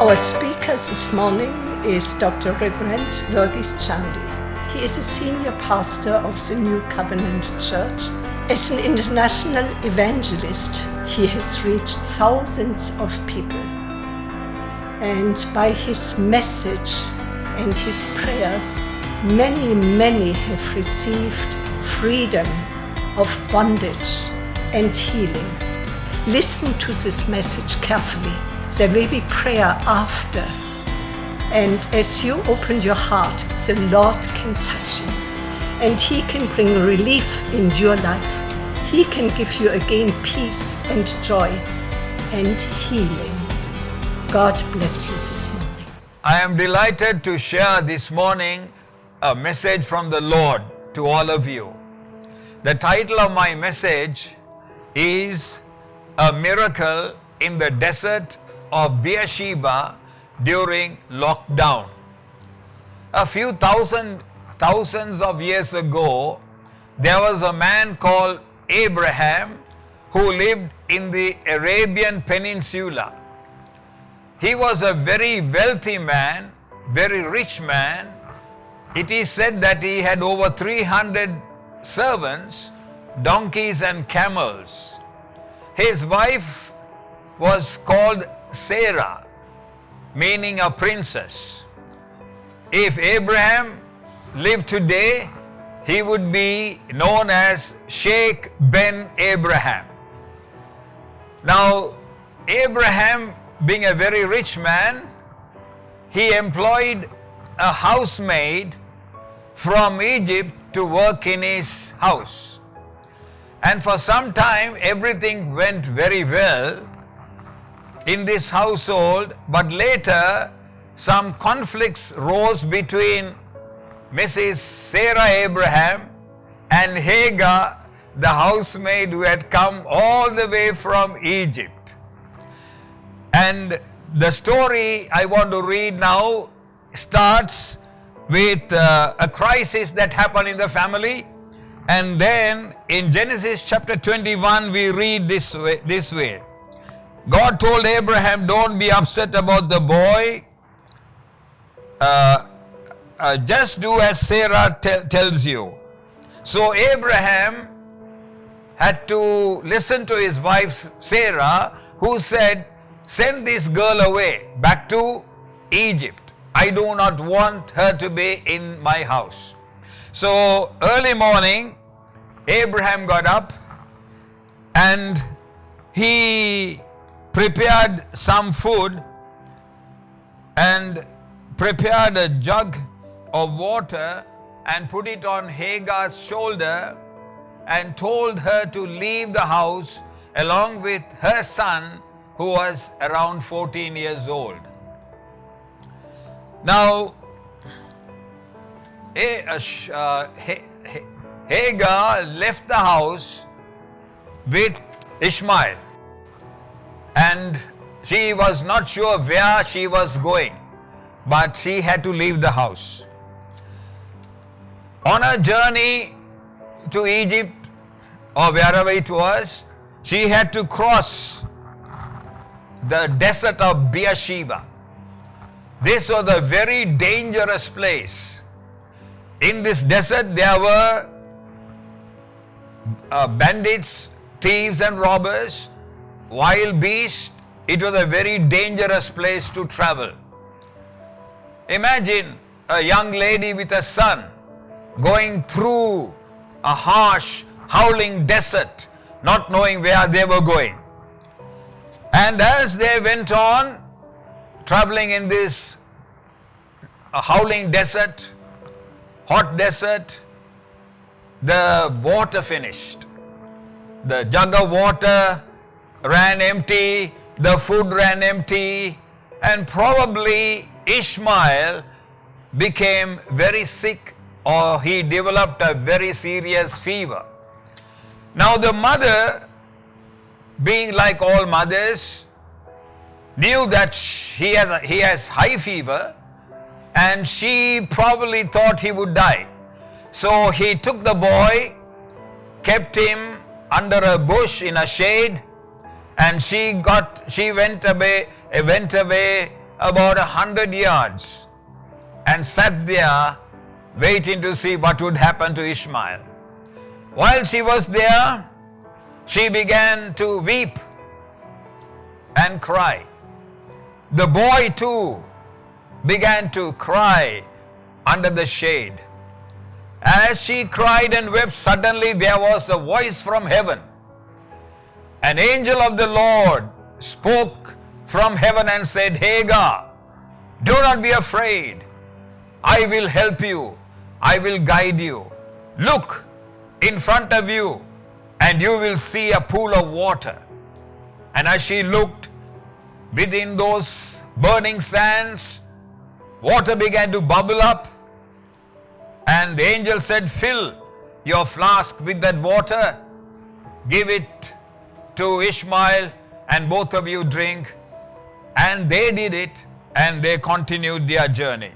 Our speaker this morning is Dr. Reverend Verghese Chandy. He is a senior pastor of the New Covenant Church. As an international evangelist, he has reached thousands of people. And by his message and his prayers, many have received freedom of bondage and healing. Listen to this message carefully. There will be prayer after. And as you open your heart, the Lord can touch you. And He can bring relief in your life. He can give you again peace and joy and healing. God bless you this morning. I am delighted to share this morning a message from the Lord to all of you. The title of my message is A Miracle in the Desert of Beersheba during lockdown. A few thousands of years ago, there was a man called Abraham who lived in the Arabian Peninsula. He was a very wealthy man, very rich man. It is said that he had over 300 servants, donkeys and camels. His wife was called Sarah, meaning a princess. If Abraham lived today, he would be known as Sheikh Ben Abraham. Now, Abraham, being a very rich man, he employed a housemaid from Egypt to work in his house. And for some time, everything went very well in this household, but later some conflicts rose between Mrs. Sarah Abraham and Hagar, the housemaid who had come all the way from Egypt. And the story I want to read now starts with a crisis that happened in the family. And then in Genesis chapter 21, we read this way. God told Abraham, don't be upset about the boy. Just do as Sarah tells you. So Abraham had to listen to his wife Sarah, who said, send this girl away back to Egypt. I do not want her to be in my house. So early morning, Abraham got up and he prepared some food and prepared a jug of water and put it on Hagar's shoulder and told her to leave the house along with her son, who was around 14 years old. Now, Hagar left the house with Ishmael, and she was not sure where she was going, but she had to leave the house. On her journey to Egypt or wherever it was, she had to cross the desert of Beersheba. This was a very dangerous place. In this desert there were bandits, thieves and robbers, wild beasts. It was a very dangerous place to travel. Imagine a young lady with a son going through a harsh, howling desert, not knowing where they were going. And as they went on, traveling in this howling desert, hot desert, the water finished. The jug of water ran empty, the food ran empty, and probably Ishmael became very sick, or he developed a very serious fever. Now the mother, being like all mothers, knew that he has high fever, and she probably thought he would die. So he took the boy, kept him under a bush in a shade, and she went away about 100 yards and sat there waiting to see what would happen to Ishmael. While she was there, she began to weep and cry. The boy too began to cry under the shade. As she cried and wept, suddenly there was a voice from heaven. An angel of the Lord spoke from heaven and said, Hagar, do not be afraid. I will help you. I will guide you. Look in front of you and you will see a pool of water. And as she looked within those burning sands, water began to bubble up. And the angel said, fill your flask with that water, give it to Ishmael, and both of you drink. And they did it, and they continued their journey.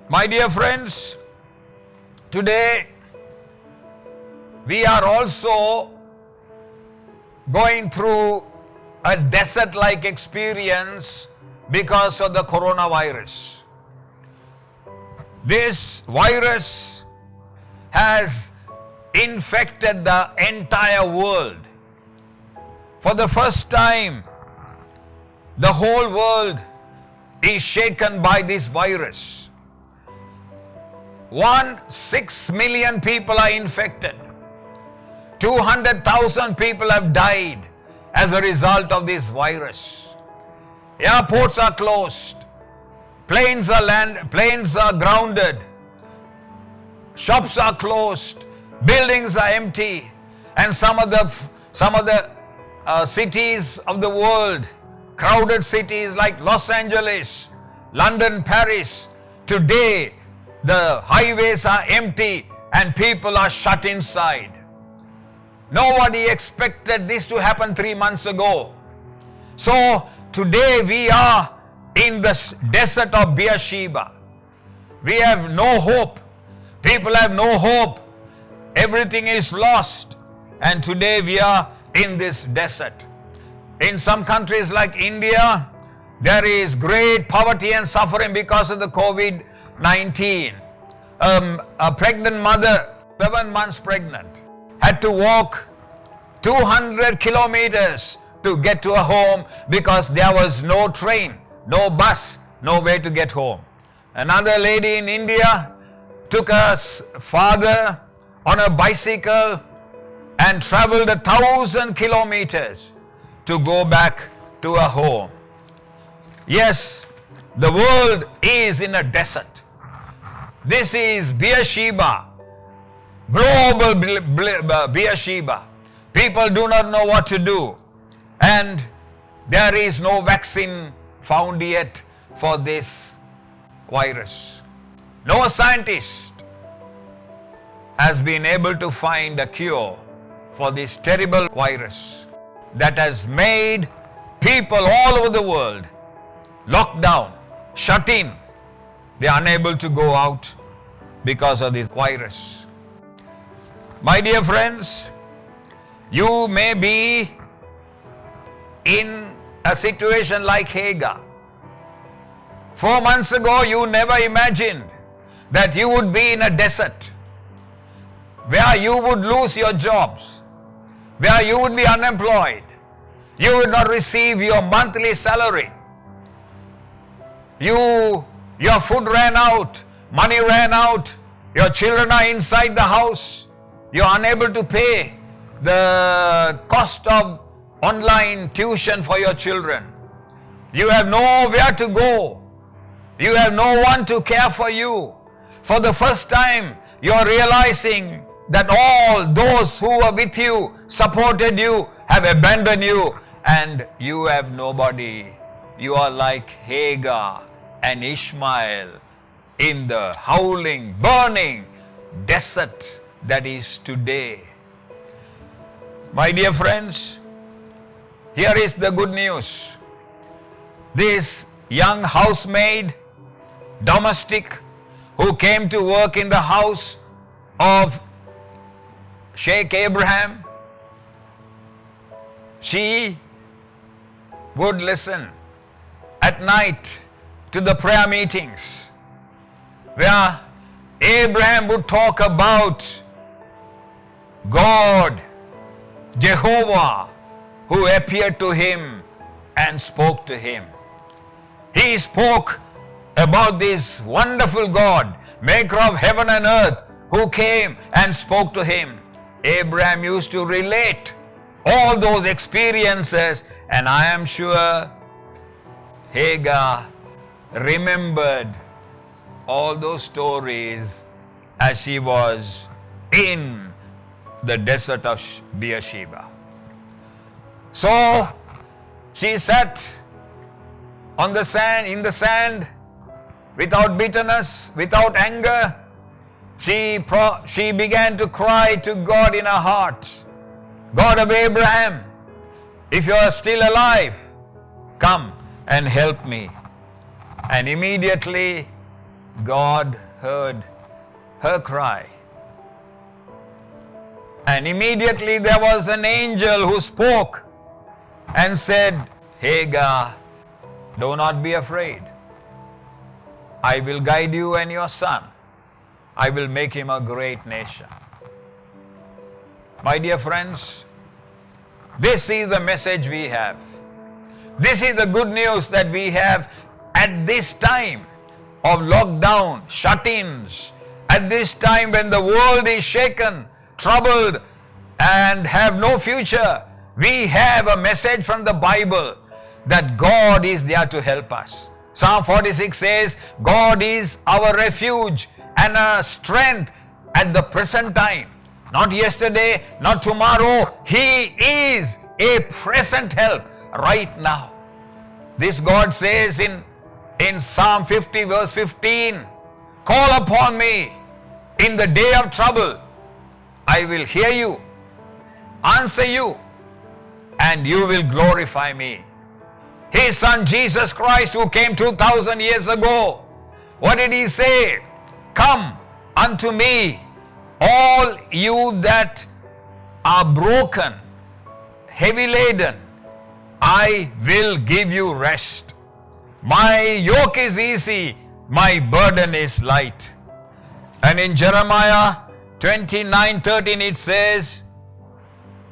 My dear friends, today we are also going through a desert-like experience because of the coronavirus. This virus has infected the entire world. For the first time, the whole world is shaken by this virus. 6 million people are infected. 200,000 people have died as a result of this virus. Airports are closed. Planes are grounded. Shops are closed. Buildings are empty. And some of the cities of the world, crowded cities like Los Angeles, London, Paris, today the highways are empty and people are shut inside. Nobody expected this to happen 3 months ago. So today we are in the desert of Beersheba. We have no hope. People have no hope. Everything is lost. And today we are in this desert. In some countries like India, there is great poverty and suffering because of the COVID-19. A pregnant mother, 7 months pregnant, had to walk 200 kilometers to get to a home because there was no train, no bus, no way to get home. Another lady in India took her father on a bicycle and traveled 1,000 kilometers to go back to a home. Yes, the world is in a desert. This is Beersheba, global Beersheba. People do not know what to do. And there is no vaccine found yet for this virus. No scientist has been able to find a cure for this terrible virus that has made people all over the world locked down, shut in. They are unable to go out because of this virus. My dear friends, you may be in a situation like Hagar. 4 months ago, you never imagined that you would be in a desert where you would lose your jobs, where you would be unemployed, you would not receive your monthly salary. Your food ran out, money ran out, your children are inside the house, you are unable to pay the cost of online tuition for your children. You have nowhere to go. You have no one to care for you. For the first time, you are realizing that all those who were with you, supported you, have abandoned you, and you have nobody. You are like Hagar and Ishmael in the howling, burning desert that is today. My dear friends, here is the good news. This young housemaid, domestic, who came to work in the house of Sheikh Abraham, she would listen at night to the prayer meetings where Abraham would talk about God, Jehovah, who appeared to him and spoke to him. He spoke about this wonderful God, maker of heaven and earth, who came and spoke to him. Abraham used to relate all those experiences, and I am sure Hagar remembered all those stories as she was in the desert of Beersheba. So she sat on the sand, in the sand, without bitterness, without anger. She began to cry to God in her heart, God of Abraham, if you are still alive, come and help me. And immediately God heard her cry. And immediately there was an angel who spoke and said, Hagar, do not be afraid. I will guide you and your son. I will make him a great nation. My dear friends, this is the message we have. This is the good news that we have at this time of lockdown, shut-ins, at this time when the world is shaken, troubled, and have no future. We have a message from the Bible that God is there to help us. Psalm 46 says, God is our refuge and a strength at the present time. Not yesterday, not tomorrow. He is a present help right now. This God says in Psalm 50 verse 15, call upon me in the day of trouble. I will hear you, answer you, and you will glorify me. His son Jesus Christ, who came 2000 years ago, what did he say? Come unto me, all you that are broken, heavy laden, I will give you rest. My yoke is easy, my burden is light. And in Jeremiah 29:13 it says,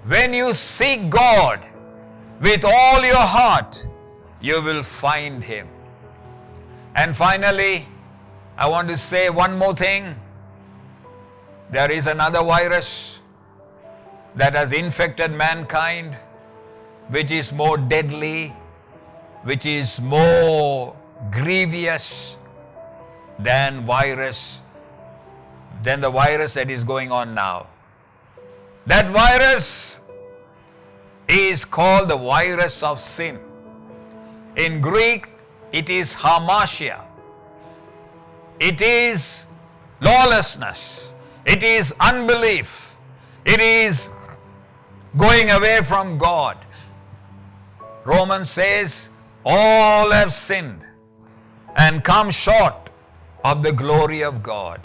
when you seek God with all your heart, you will find him. And finally, I want to say one more thing. There is another virus that has infected mankind, which is more deadly, which is more grievous than the virus that is going on now. That virus is called the virus of sin. In Greek, it is hamartia. It is lawlessness. It is unbelief. It is going away from God. Romans says, all have sinned and come short of the glory of God.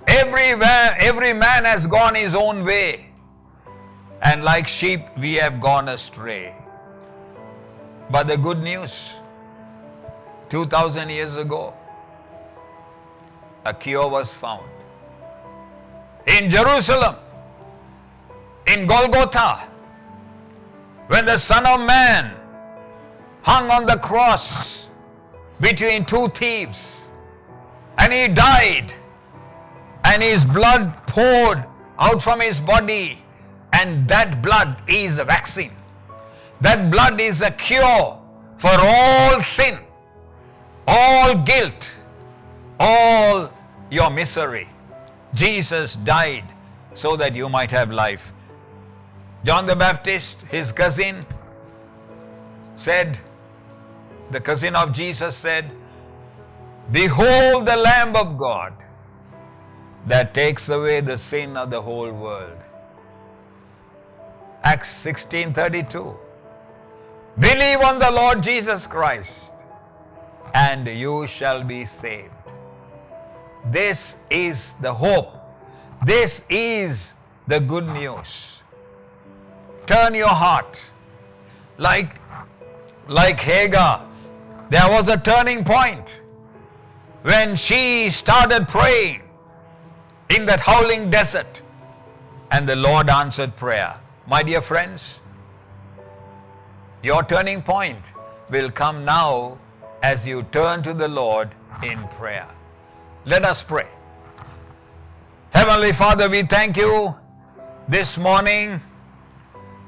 Every man has gone his own way, and like sheep we have gone astray. But the good news, 2000 years ago, a cure was found. In Jerusalem, in Golgotha, when the Son of Man hung on the cross between two thieves, and he died, and his blood poured out from his body, and that blood is a vaccine. That blood is a cure for all sin, all guilt, all your misery. Jesus died so that you might have life. John the Baptist, his cousin, said, the cousin of Jesus said, behold the Lamb of God that takes away the sin of the whole world. Acts 16:32. Believe on the Lord Jesus Christ, and you shall be saved. This is the hope. This is the good news. Turn your heart like Hagar There was a turning point when she started praying in that howling desert, and the Lord answered prayer. My dear friends, your turning point will come now as you turn to the Lord in prayer. Let us pray. Heavenly Father, we thank you this morning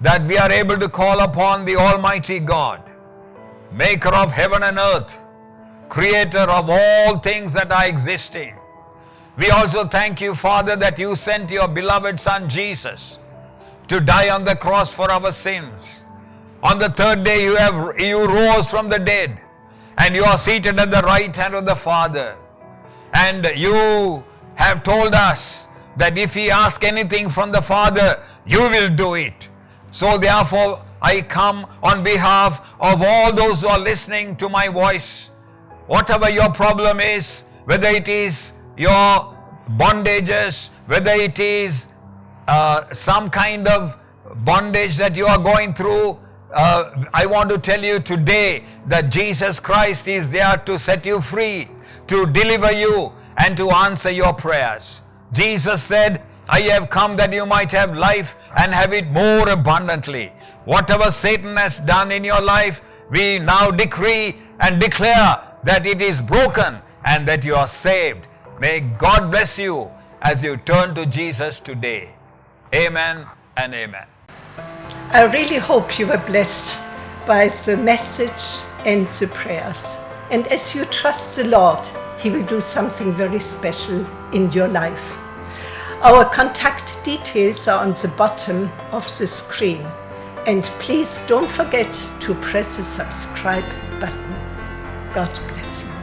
that we are able to call upon the Almighty God, maker of heaven and earth, creator of all things that are existing. We also thank you, Father, that you sent your beloved Son Jesus to die on the cross for our sins. On the third day you rose from the dead, and you are seated at the right hand of the Father. And you have told us that if we ask anything from the Father, you will do it. So therefore, I come on behalf of all those who are listening to my voice. Whatever your problem is, whether it is your bondages, whether it is some kind of bondage that you are going through, I want to tell you today that Jesus Christ is there to set you free, to deliver you, and to answer your prayers. Jesus said, I have come that you might have life and have it more abundantly. Whatever Satan has done in your life, we now decree and declare that it is broken and that you are saved. May God bless you as you turn to Jesus today. Amen and amen. I really hope you were blessed by the message and the prayers. And as you trust the Lord, He will do something very special in your life. Our contact details are on the bottom of the screen. And please don't forget to press the subscribe button. God bless you.